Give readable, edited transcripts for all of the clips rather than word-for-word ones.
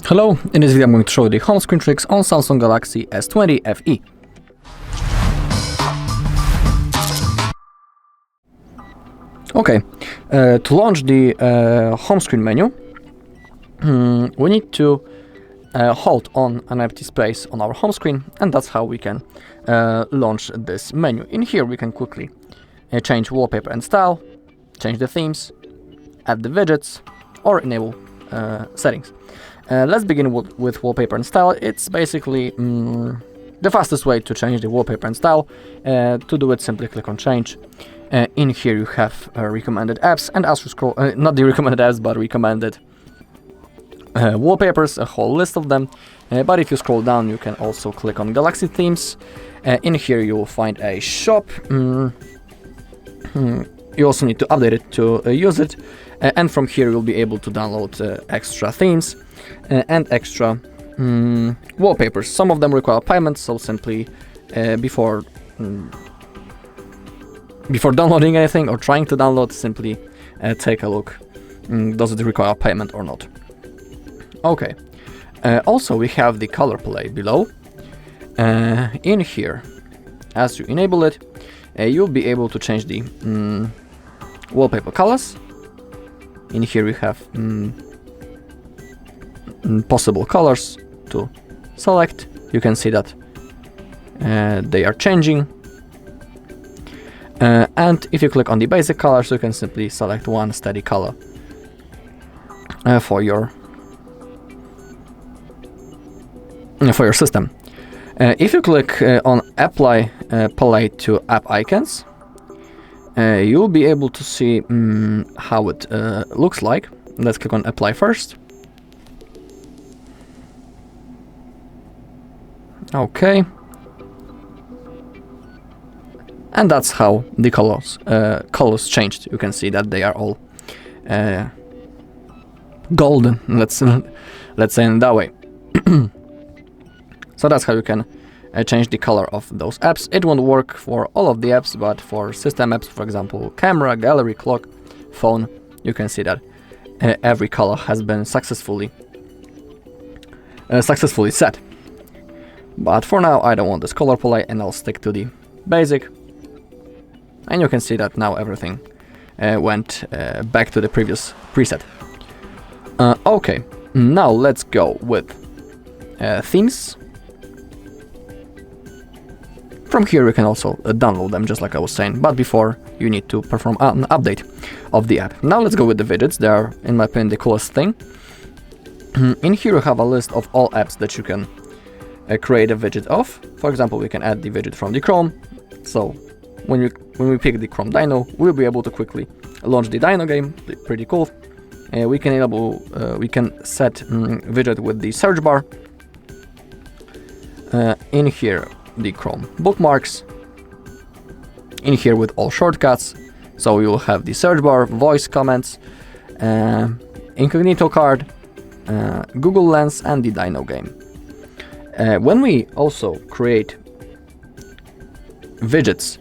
Hello, in this video I'm going to show you the home screen tricks on Samsung Galaxy S20 FE. Okay, to launch the home screen menu, we need to hold on an empty space on our home screen, and that's how we can launch this menu. In here we can quickly change wallpaper and style, change the themes, add the widgets, or enable settings. Let's begin with wallpaper and style. It's basically the fastest way to change the wallpaper and style. To do it, simply click on change. In here you have recommended apps, and as you scroll, not the recommended apps, but recommended wallpapers, a whole list of them. But if you scroll down, you can also click on Galaxy themes. In here you will find a shop. You also need to update it to use it, and from here you'll be able to download extra themes and extra wallpapers. Some of them require payment, so simply before downloading anything or trying to download, simply take a look. Does it require payment or not? Okay. Also, we have the color palette below. In here, as you enable it, you'll be able to change the wallpaper colors. In here we have possible colors to select. You can see that they are changing. And if you click on the basic colors, you can simply select one steady color for your system. If you click on Apply Palette to App Icons, you'll be able to see how it looks like. Let's click on Apply first. Okay. And that's how the colors changed. You can see that they are all golden. Let's say in that way. So that's how you can change the color of those apps. It won't work for all of the apps, but for system apps, for example, camera, gallery, clock, phone, you can see that every color has been successfully set. But for now, I don't want this color palette, and I'll stick to the basic. And you can see that now everything went back to the previous preset. Okay, now let's go with themes. From here you can also download them, just like I was saying, but before you need to perform an update of the app. Now let's go with the widgets. They are, in my opinion, the coolest thing. In here you have a list of all apps that you can create a widget of. For example, we can add the widget from the Chrome. So when we pick the Chrome Dino, we'll be able to quickly launch the Dino game. Pretty cool. We can set widget with the search bar. In here, the Chrome bookmarks. In here with all shortcuts, so you will have the search bar, voice comments, incognito card, Google Lens, and the Dino game. When we also create widgets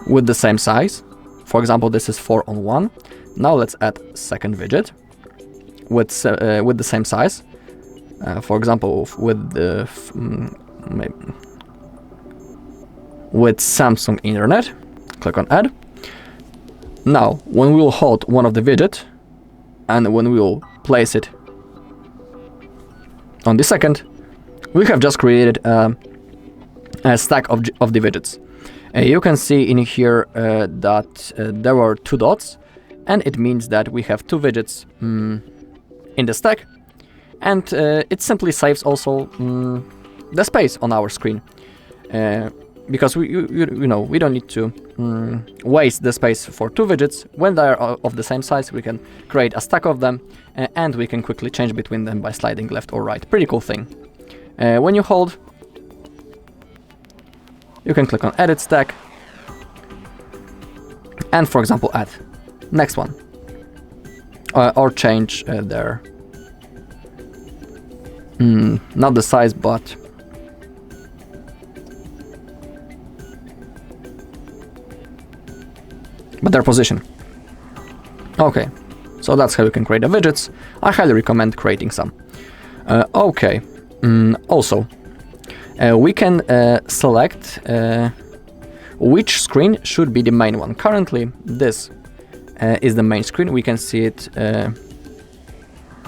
with the same size, for example, this is 4:1. Now let's add second widget with the same size. For example, with Samsung Internet, click on Add. Now, when we will hold one of the widget, and when we will place it on the second, we have just created a stack of the widgets. You can see in here that there were two dots, and it means that we have two widgets in the stack, and it simply saves also the space on our screen. Because we don't need to waste the space for two widgets. When they are of the same size, we can create a stack of them, and we can quickly change between them by sliding left or right. Pretty cool thing. When you hold, you can click on Edit Stack, and for example add next one, or change their not the size, but their position. Okay, so that's how you can create the widgets. I highly recommend creating some. Okay. Also, we can select which screen should be the main one. Currently, this is the main screen. We can see it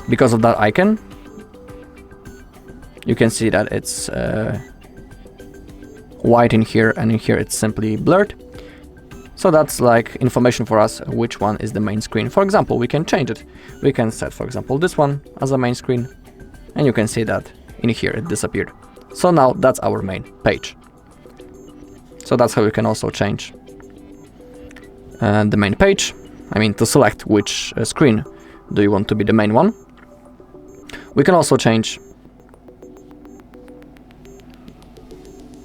because of that icon. You can see that it's white in here, and in here it's simply blurred. So that's like information for us which one is the main screen. For example, we can change it. We can set, for example, this one as a main screen, and you can see that in here it disappeared. So now that's our main page. So that's how you can also change the main page. I mean, to select which screen do you want to be the main one. We can also change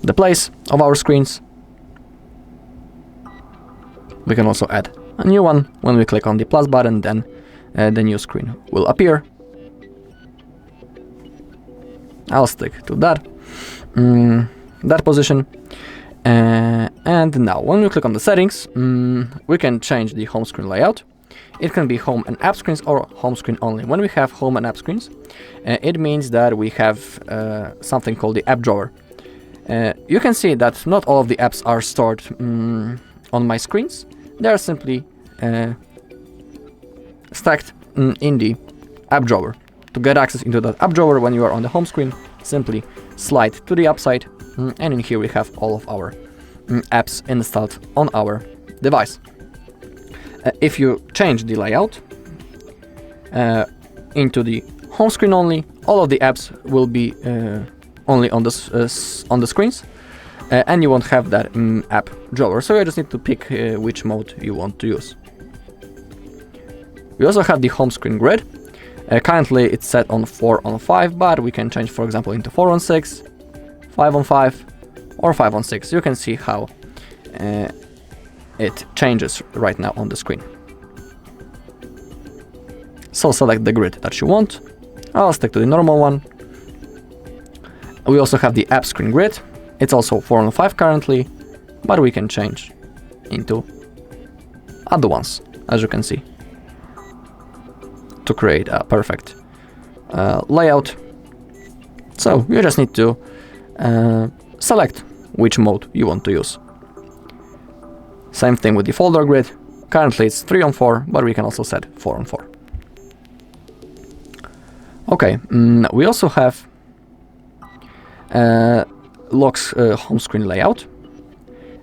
the place of our screens. We can also add a new one. When we click on the plus button, then the new screen will appear. I'll stick to that position. And now, when we click on the settings, we can change the home screen layout. It can be home and app screens or home screen only. When we have home and app screens, it means that we have something called the app drawer. You can see that not all of the apps are stored on my screens. They are simply stacked in the app drawer. To get access into that app drawer when you are on the home screen, simply slide to the upside, and in here we have all of our apps installed on our device. If you change the layout into the home screen only, all of the apps will be only on the screens, and you won't have that app drawer. So you just need to pick which mode you want to use. We also have the home screen grid. Currently it's set on 4:5, but we can change, for example, into 4:6, 5:5, or 5:6. You can see how it changes right now on the screen. So select the grid that you want. I'll stick to the normal one. We also have the app screen grid. It's also 4:5 currently, but we can change into other ones, as you can see, to create a perfect layout. So you just need to select which mode you want to use. Same thing with the folder grid. Currently it's 3:4, but we can also set 4:4. Okay, we also have locks home screen layout.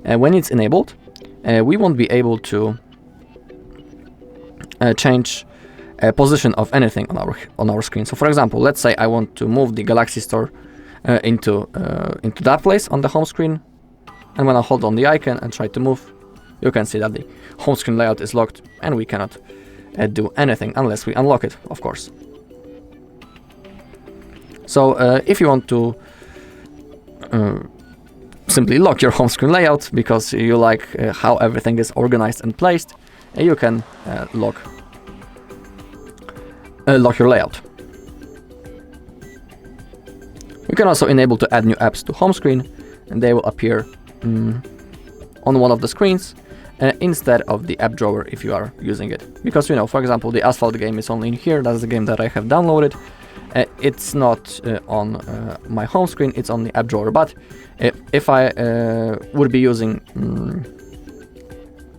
When it's enabled, we won't be able to change position of anything on our screen. So for example, let's say I want to move the Galaxy Store into that place on the home screen, and when I hold on the icon and try to move, you can see that the home screen layout is locked, and we cannot do anything unless we unlock it, of course. So if you want to simply lock your home screen layout because you like how everything is organized and placed, you can lock your layout. You can also enable to add new apps to home screen, and they will appear on one of the screens instead of the app drawer if you are using it. Because, you know, for example, the Asphalt game is only in here. That's the game that I have downloaded. It's not on my home screen, it's on the app drawer. But if I would be using,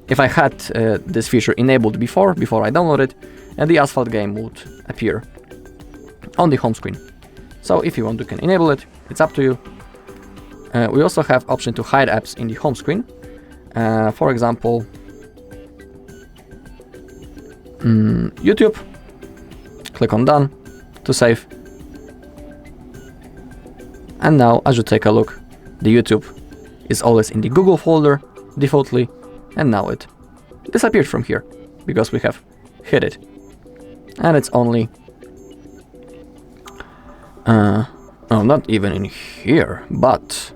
if I had this feature enabled before I downloaded, and the Asphalt game would appear on the home screen. So if you want, you can enable it, it's up to you. We also have option to hide apps in the home screen. For example, YouTube, click on done to save. And now as you take a look, the YouTube is always in the Google folder defaultly, and now it disappeared from here because we have hid it. And it's only no, not even in here, but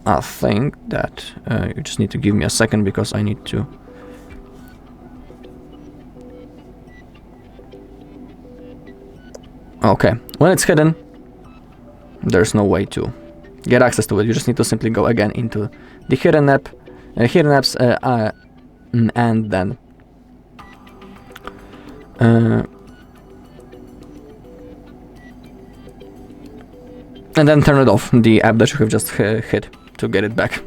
I think that you just need to give me a second because I need to okay, when it's hidden, there's no way to get access to it. You just need to simply go again into the hidden apps, and then and then turn it off, the app that you have just hit, to get it back.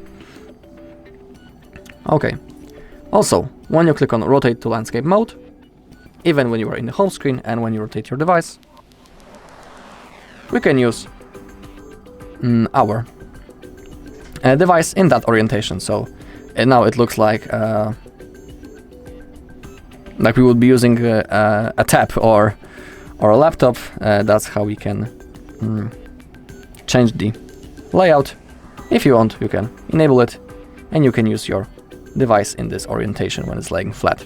Okay. Also, when you click on rotate to landscape mode, even when you are in the home screen and when you rotate your device, we can use our device in that orientation. So now it looks like we would be using a tab or a laptop. That's how we can change the layout. If you want, you can enable it, and you can use your device in this orientation when it's laying flat.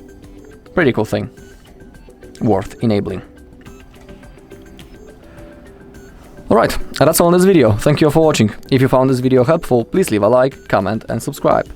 Pretty cool thing, worth enabling. Alright, that's all in this video. Thank you for watching. If you found this video helpful, please leave a like, comment and subscribe.